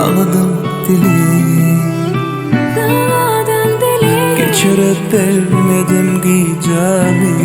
Dağladım dili, geçirip vermedim gicami.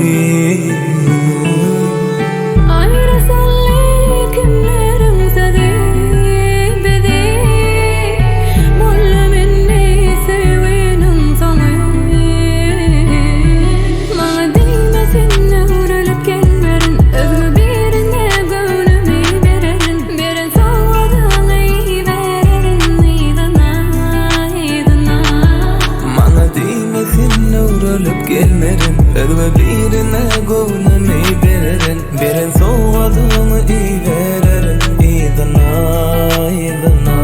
Ölüp gelmerin, ölme birine gönlümü vererin. Birin soğadığımı iyi vererin. İdana, idana.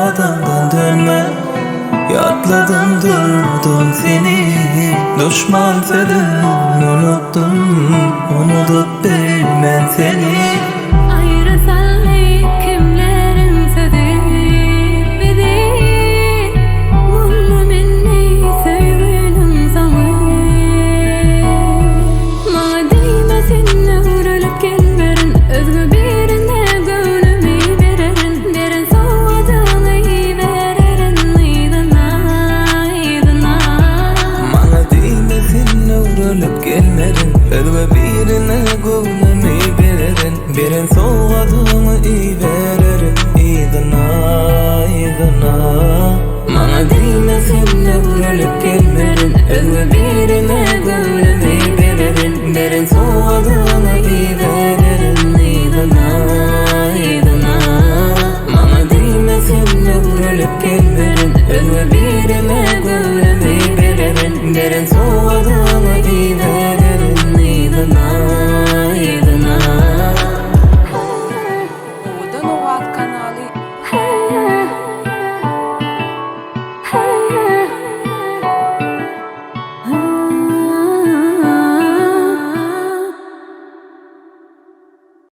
Adamdan dönme, yatladım durdum seni. Düşman dedim, unutup bilmem seni. Ölüp gelmerin, ölme birine gönlümü vererin. Birin soğadığımı iyi vererin. İdana, idana. Bana değmesin ölüp gelmerin, ölme